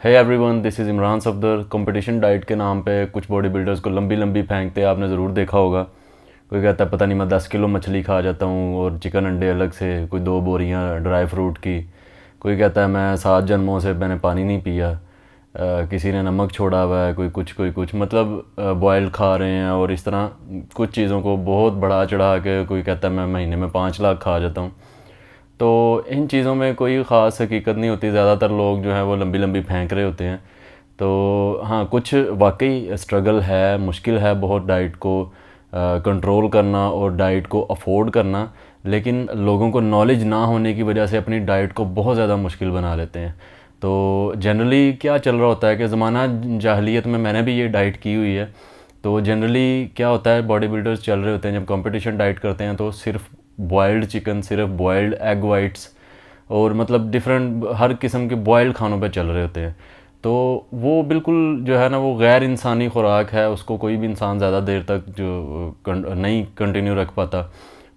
Hey everyone, this is Imran Safdar. Competition diet के नाम पे कुछ बॉडी बिल्डर्स को लंबी लंबी फेंकते हैं, आपने ज़रूर देखा होगा। कोई कहता है पता नहीं मैं 10 किलो मछली खा जाता हूँ और चिकन अंडे अलग से, कोई 2 बोरियाँ ड्राई फ्रूट की। कोई कहता है मैं 7 जन्मों से मैंने पानी नहीं पिया। किसी ने नमक छोड़ा हुआ है, कोई कुछ मतलब बॉयल खा रहे हैं। और इस तरह कुछ चीज़ों को बहुत बढ़ा चढ़ा के कोई कहता है मैं महीने में 5 लाख खा जाता हूँ। तो इन चीज़ों में कोई ख़ास हकीकत नहीं होती। ज़्यादातर लोग जो हैं वो लंबी लंबी फेंक रहे होते हैं। तो हाँ, कुछ वाकई स्ट्रगल है, मुश्किल है बहुत डाइट को कंट्रोल करना और डाइट को अफोर्ड करना। लेकिन लोगों को नॉलेज ना होने की वजह से अपनी डाइट को बहुत ज़्यादा मुश्किल बना लेते हैं। तो जनरली क्या चल रहा होता है कि ज़माना जाहिलियत में मैंने भी ये डाइट की हुई है। तो जनरली क्या होता है, बॉडी बिल्डर्स चल रहे होते हैं जब कंपटीशन डाइट करते हैं तो सिर्फ बॉयल्ड चिकन, सिर्फ बॉयल्ड एग वाइट्स और मतलब डिफरेंट हर किस्म के बॉयल्ड खानों पे चल रहे होते हैं। तो वो बिल्कुल जो है ना वो गैर इंसानी खुराक है, उसको कोई भी इंसान ज़्यादा देर तक नहीं कंटिन्यू रख पाता।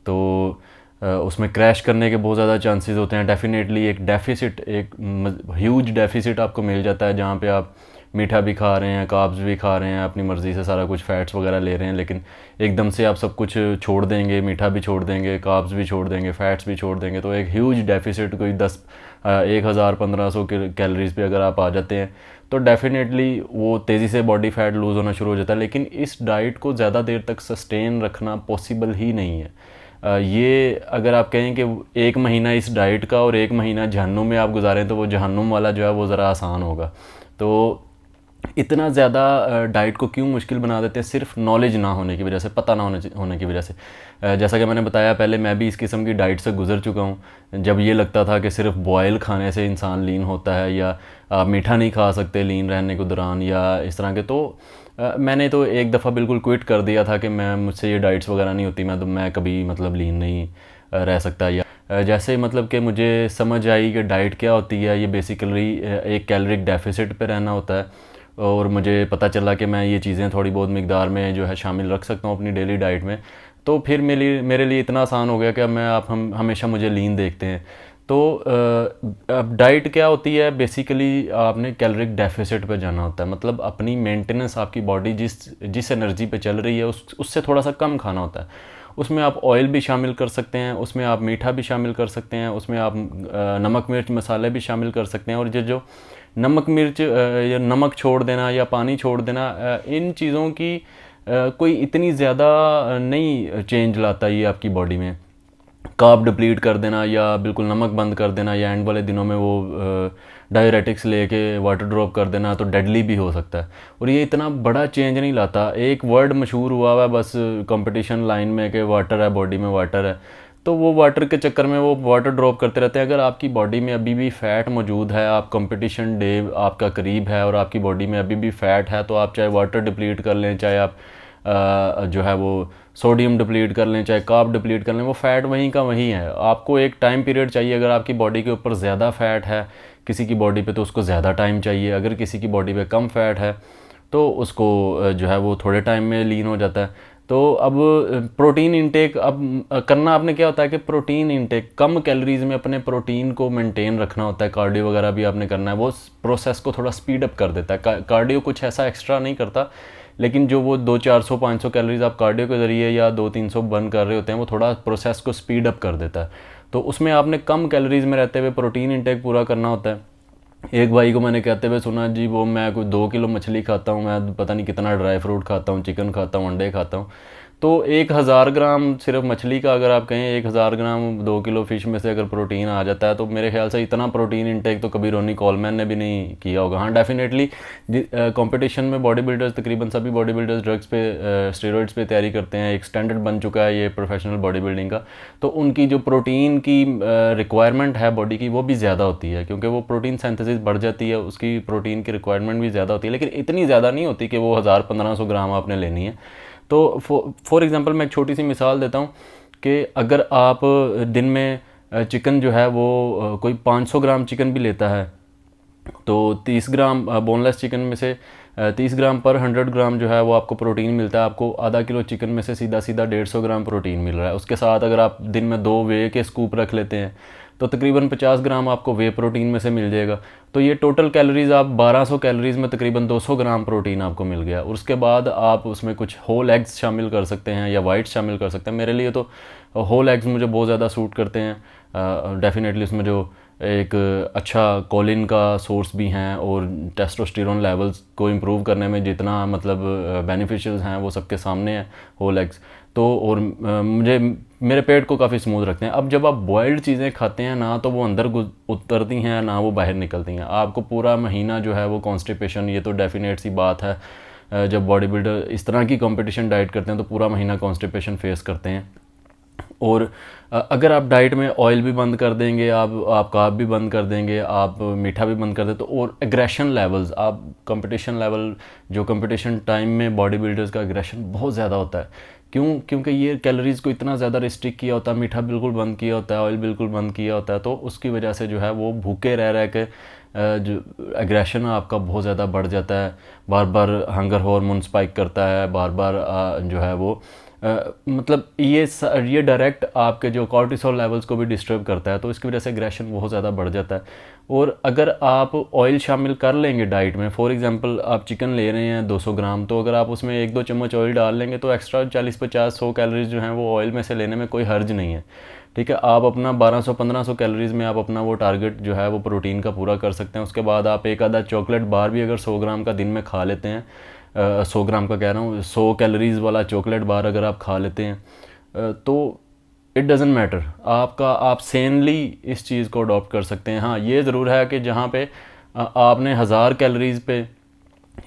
तो उसमें क्रैश करने के बहुत ज़्यादा चांसेस होते हैं। डेफिनेटली एक डेफिसिट, एक ह्यूज डेफिसिट आपको मिल जाता है जहाँ पे आप मीठा भी खा रहे हैं, कार्ब्स भी खा रहे हैं, अपनी मर्ज़ी से सारा कुछ फैट्स वगैरह ले रहे हैं, लेकिन एकदम से आप सब कुछ छोड़ देंगे, मीठा भी छोड़ देंगे, कार्ब्स भी छोड़ देंगे, फैट्स भी छोड़ देंगे। तो एक ह्यूज डेफिसिट, कोई 1000-1500 कैलोरीज पे अगर आप आ जाते हैं तो डेफिनेटली वो तेज़ी से बॉडी फैट लूज़ होना शुरू हो जाता है। लेकिन इस डाइट को ज़्यादा देर तक सस्टेन रखना पॉसिबल ही नहीं है। ये अगर आप कहें कि 1 महीना इस डाइट का और 1 महीना जहन्नुम में आप गुजारें तो वो जहन्नुम वाला जो है वो ज़रा आसान होगा। तो इतना ज़्यादा डाइट को क्यों मुश्किल बना देते हैं? सिर्फ नॉलेज ना होने की वजह से, पता ना होने की वजह से। जैसा कि मैंने बताया पहले, मैं भी इस किस्म की डाइट से गुज़र चुका हूँ। जब ये लगता था कि सिर्फ बॉयल खाने से इंसान लीन होता है, या आप मीठा नहीं खा सकते लीन रहने के दौरान, या इस तरह के। तो मैंने तो एक दफ़ा बिल्कुल क्विट कर दिया था कि मुझसे ये डाइट्स वगैरह नहीं होती, मैं कभी मतलब लीन नहीं रह सकता। या जैसे मतलब कि मुझे समझ आई कि डाइट क्या होती है, ये बेसिकली एक कैलोरिक डेफिसिट पे रहना होता है। और मुझे पता चला कि मैं ये चीज़ें थोड़ी बहुत मिकदार में जो है शामिल रख सकता हूँ अपनी डेली डाइट में। तो फिर मेरे लिए इतना आसान हो गया कि हम हमेशा मुझे लीन देखते हैं। तो अब डाइट क्या होती है? बेसिकली आपने कैलोरिक डेफिसिट पे जाना होता है। मतलब अपनी मेंटेनेंस, आपकी बॉडी जिस जिस एनर्जी पे चल रही है उससे थोड़ा सा कम खाना होता है। उसमें आप ऑयल भी शामिल कर सकते हैं, उसमें आप मीठा भी शामिल कर सकते हैं, उसमें आप नमक मिर्च मसाले भी शामिल कर सकते हैं। और ये जो नमक मिर्च या नमक छोड़ देना या पानी छोड़ देना, इन चीज़ों की कोई इतनी ज़्यादा नहीं चेंज लाता ये आपकी बॉडी में। कार्ब डिप्लीट कर देना या बिल्कुल नमक बंद कर देना या एंड वाले दिनों में वो डायरेटिक्स लेके वाटर ड्रॉप कर देना तो डेडली भी हो सकता है। और ये इतना बड़ा चेंज नहीं लाता। एक वर्ड मशहूर हुआ है बस कंपटीशन लाइन में कि वाटर है, बॉडी में वाटर है। तो वो वाटर के चक्कर में वो वाटर ड्रॉप करते रहते हैं। अगर आपकी बॉडी में अभी भी फ़ैट मौजूद है, आप कंपटीशन डे आपका करीब है और आपकी बॉडी में अभी भी फ़ैट है, तो आप चाहे वाटर डिप्लीट कर लें, चाहे आप जो है वो सोडियम डिप्लीट कर लें, चाहे कार्ब डिप्लीट कर लें, वो फ़ैट वहीं का वहीं है। आपको एक टाइम पीरियड चाहिए। अगर आपकी बॉडी के ऊपर ज़्यादा फ़ैट है किसी की बॉडी पे तो उसको ज़्यादा टाइम चाहिए। अगर किसी की बॉडी पे कम फ़ैट है तो उसको जो है वो थोड़े टाइम में लीन हो जाता है। तो अब प्रोटीन इंटेक अब करना आपने क्या होता है कि प्रोटीन इंटेक कम कैलोरीज में अपने प्रोटीन को मेंटेन रखना होता है। कार्डियो वगैरह भी आपने करना है, वो प्रोसेस को थोड़ा स्पीड अप कर देता है। कार्डियो कुछ ऐसा एक्स्ट्रा नहीं करता, लेकिन जो वो 200-400-500 कैलोरीज आप कार्डियो के ज़रिए या 200-300 बर्न कर रहे होते हैं, वो थोड़ा प्रोसेस को स्पीड अप कर देता है। तो उसमें आपने कम कैलोरीज में रहते हुए प्रोटीन इंटेक पूरा करना होता है। एक भाई को मैंने कहते हुए सुना, जी वो मैं कोई 2 किलो मछली खाता हूँ, मैं पता नहीं कितना ड्राई फ्रूट खाता हूँ, चिकन खाता हूँ, अंडे खाता हूँ। तो 1000 ग्राम सिर्फ मछली का अगर आप कहें 1000 ग्राम 2 किलो फ़िश में से अगर प्रोटीन आ जाता है, तो मेरे ख्याल से इतना प्रोटीन इंटेक तो कभी रोनी कॉलमैन ने भी नहीं किया होगा। हाँ, डेफिनेटली कंपटीशन में बॉडी बिल्डर्स, तकरीबन सभी बॉडी बिल्डर्स ड्रग्स पे, स्टेरॉइड्स पे तैयारी करते हैं। एक स्टैंडर्ड बन चुका है ये प्रोफेशनल बॉडी बिल्डिंग का। तो उनकी जो प्रोटीन की रिक्वायरमेंट है बॉडी की, वो भी ज़्यादा होती है, क्योंकि वो प्रोटीन सिंथेसिस बढ़ जाती है, उसकी प्रोटीन की रिक्वायरमेंट भी ज़्यादा होती है। लेकिन इतनी ज़्यादा नहीं होती कि वो 1000-1500 ग्राम आपने लेनी है। तो फॉर एग्ज़ाम्पल मैं एक छोटी सी मिसाल देता हूँ कि अगर आप दिन में चिकन जो है वो कोई 500 ग्राम चिकन भी लेता है, तो 30 ग्राम बोनलेस चिकन में से 30 ग्राम पर 100 ग्राम जो है वो आपको प्रोटीन मिलता है। आपको आधा किलो चिकन में से सीधा सीधा 150 ग्राम प्रोटीन मिल रहा है। उसके साथ अगर आप दिन में 2 वे के स्कूप रख लेते हैं तो तकरीबन 50 ग्राम आपको वे प्रोटीन में से मिल जाएगा। तो ये टोटल कैलोरीज़ आप 1200 कैलोरीज़ में तकरीबन 200 ग्राम प्रोटीन आपको मिल गया। और उसके बाद आप उसमें कुछ होल एग्स शामिल कर सकते हैं या वाइट्स शामिल कर सकते हैं। मेरे लिए तो होल एग्स मुझे बहुत ज़्यादा सूट करते हैं। डेफिनेटली उसमें जो एक अच्छा कोलिन का सोर्स भी हैं और टेस्टोस्टेरोन लेवल्स को इम्प्रूव करने में जितना मतलब बेनिफिशियल्स हैं वो सबके सामने है होल एग्स। तो और मुझे मेरे पेट को काफ़ी स्मूथ रखते हैं। अब जब आप बॉयल्ड चीज़ें खाते हैं ना तो वो अंदर उतरती हैं ना वो बाहर निकलती हैं। आपको पूरा महीना जो है वो कॉन्स्टिपेशन, ये तो डेफिनेट सी बात है। जब बॉडी बिल्डर इस तरह की कंपटीशन डाइट करते हैं तो पूरा महीना कॉन्स्टिपेशन फेस करते हैं। और अगर आप डाइट में ऑयल भी बंद कर देंगे, आप कार्ब भी बंद कर देंगे, आप मीठा भी बंद कर दें तो और एग्रेशन लेवल्स, आप कंपटीशन लेवल, जो कंपटीशन टाइम में बॉडी बिल्डर्स का एग्रेशन बहुत ज़्यादा होता है। क्योंकि ये कैलोरीज़ को इतना ज़्यादा रिस्ट्रिक्ट किया होता है, मीठा बिल्कुल बंद किया होता है, ऑयल बिल्कुल बंद किया होता है। तो उसकी वजह से जो है वो भूखे रह के जो एग्रेशन आपका बहुत ज़्यादा बढ़ जाता है। बार बार हंगर हार्मोन स्पाइक करता है, बार बार जो है वो मतलब ये डायरेक्ट आपके जो कॉर्टिसोल लेवल्स को भी डिस्टर्ब करता है। तो इसकी वजह से एग्रेशन बहुत ज़्यादा बढ़ जाता है। और अगर आप ऑयल शामिल कर लेंगे डाइट में, फॉर एग्जांपल आप चिकन ले रहे हैं 200 ग्राम, तो अगर आप उसमें 1-2 चम्मच ऑयल डाल लेंगे तो एक्स्ट्रा 40-50-100 कैलोरीज जो हैं वो ऑयल में से लेने में कोई हर्ज नहीं है। ठीक है, आप अपना 1200-1500 कैलोरीज़ में आप अपना वो टारगेट जो है वो प्रोटीन का पूरा कर सकते हैं। उसके बाद आप एक आधा चॉकलेट बार भी अगर 100 ग्राम का दिन में खा लेते हैं, 100 ग्राम का कह रहा हूँ, 100 कैलोरीज़ वाला चॉकलेट बार अगर आप खा लेते हैं तो इट डज़न्ट मैटर, आप सेनली इस चीज़ को अडॉप्ट कर सकते हैं। हाँ, ये ज़रूर है कि जहाँ पे आपने 1000 कैलोरीज़ पे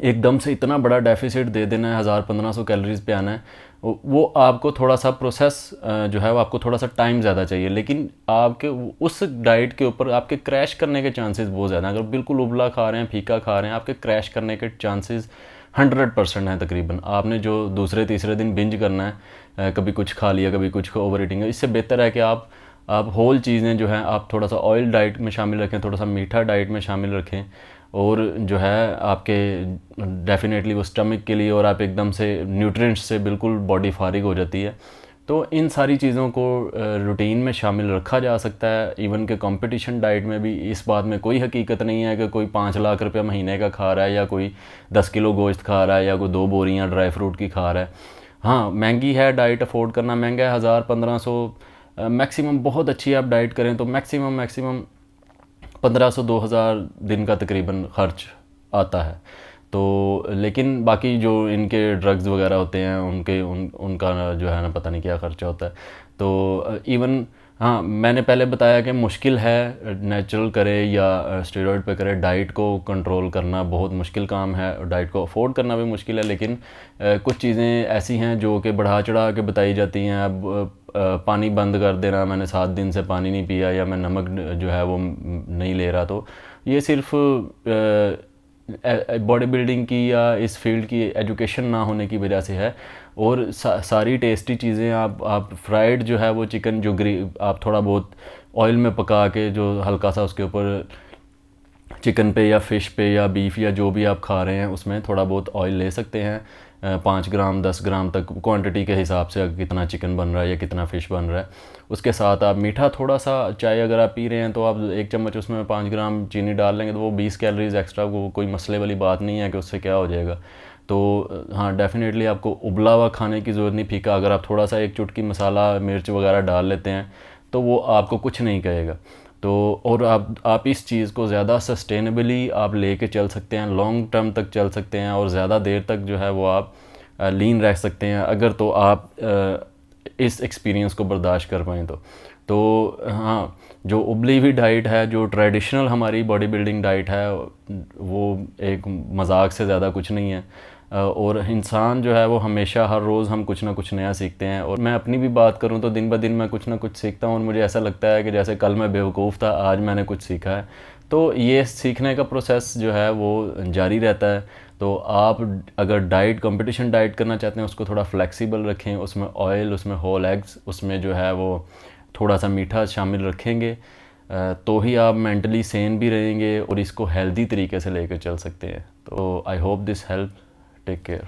एकदम से इतना बड़ा डेफिसिट दे देना है, 1000-1500 कैलोरीज़ पे आना है, वो आपको थोड़ा सा प्रोसेस जो है वो आपको थोड़ा सा टाइम ज़्यादा चाहिए। लेकिन आपके उस डाइट के ऊपर आपके क्रैश करने के चांसेस बहुत ज़्यादा हैं। अगर बिल्कुल उबला खा रहे हैं, फीका खा रहे हैं, आपके क्रैश करने के चांसेस 100% हैं तकरीबन। आपने जो दूसरे तीसरे दिन बिंज करना है, कभी कुछ खा लिया, कभी कुछ ओवर ईटिंग है, इससे बेहतर है कि आप होल चीज़ें जो हैं आप थोड़ा सा ऑयल डाइट में शामिल रखें, थोड़ा सा मीठा डाइट में शामिल रखें। और जो है आपके डेफिनेटली वो स्टमक के लिए, और आप एकदम से न्यूट्रिएंट्स से बिल्कुल बॉडी फारिग हो जाती है। तो इन सारी चीज़ों को रूटीन में शामिल रखा जा सकता है। इवन के कंपटीशन डाइट में भी इस बात में कोई हकीकत नहीं है कि कोई 5 लाख रुपया महीने का खा रहा है, या कोई 10 किलो गोश्त खा रहा है, या कोई 2 बोरियां ड्राई फ्रूट की खा रहा है। हाँ, महंगी है, डाइट अफोर्ड करना महंगा है, 1000-1500 मैक्सिमम, बहुत अच्छी आप डाइट करें तो मैक्सिमम 1500-2000 दिन का तकरीबन ख़र्च आता है। तो लेकिन बाकी जो इनके ड्रग्स वगैरह होते हैं उनका जो है ना पता नहीं क्या ख़र्चा होता है। तो इवन हाँ, मैंने पहले बताया कि मुश्किल है नेचुरल करे या स्टेरॉयड पे करे, डाइट को कंट्रोल करना बहुत मुश्किल काम है, डाइट को अफोर्ड करना भी मुश्किल है। लेकिन कुछ चीज़ें ऐसी हैं जो कि बढ़ा चढ़ा के बताई जाती हैं। अब पानी बंद कर देना, मैंने 7 दिन से पानी नहीं पिया, या मैं नमक जो है वो नहीं ले रहा, तो ये सिर्फ बॉडी बिल्डिंग की या इस फील्ड की एजुकेशन ना होने की वजह से है। और सारी टेस्टी चीज़ें आप फ्राइड जो है वो चिकन जो आप थोड़ा बहुत ऑयल में पका के जो हल्का सा उसके ऊपर चिकन पे या फ़िश पे या बीफ या जो भी आप खा रहे हैं उसमें थोड़ा बहुत ऑयल ले सकते हैं। 5 ग्राम 10 ग्राम तक क्वांटिटी के हिसाब से, कितना चिकन बन रहा है या कितना फ़िश बन रहा है। उसके साथ आप मीठा थोड़ा सा, चाय अगर आप पी रहे हैं तो आप 1 चम्मच उसमें 5 ग्राम चीनी डाल लेंगे तो वो 20 कैलोरीज़ एक्स्ट्रा, वो कोई मसले वाली बात नहीं है कि उससे क्या हो जाएगा। तो हाँ, डेफिनेटली आपको उबला हुआ खाने की ज़रूरत नहीं, फीका। अगर आप थोड़ा सा 1 चुटकी मसाला मिर्च वगैरह डाल लेते हैं तो वो आपको कुछ नहीं कहेगा। तो और आप इस चीज़ को ज़्यादा सस्टेनेबली आप लेके चल सकते हैं, लॉन्ग टर्म तक चल सकते हैं, और ज़्यादा देर तक जो है वो आप लीन रह सकते हैं, अगर तो आप इस एक्सपीरियंस को बर्दाश्त कर पाएँ तो हाँ, जो उबली हुई डाइट है, जो ट्रेडिशनल हमारी बॉडी बिल्डिंग डाइट है, वो एक मजाक से ज़्यादा कुछ नहीं है। और इंसान जो है वो हमेशा हर रोज़ हम कुछ ना कुछ नया सीखते हैं। और मैं अपनी भी बात करूं तो दिन ब दिन मैं कुछ ना कुछ सीखता हूं, और मुझे ऐसा लगता है कि जैसे कल मैं बेवकूफ़ था, आज मैंने कुछ सीखा है। तो ये सीखने का प्रोसेस जो है वो जारी रहता है। तो आप अगर कंपटीशन डाइट करना चाहते हैं, उसको थोड़ा फ्लेक्सिबल रखें, उसमें ऑयल, उसमें होल एग्स, उसमें जो है वो थोड़ा सा मीठा शामिल रखेंगे, तो ही आप मेंटली सेन भी रहेंगे और इसको हेल्दी तरीके से लेकर चल सकते हैं। तो I hope this help. Take care.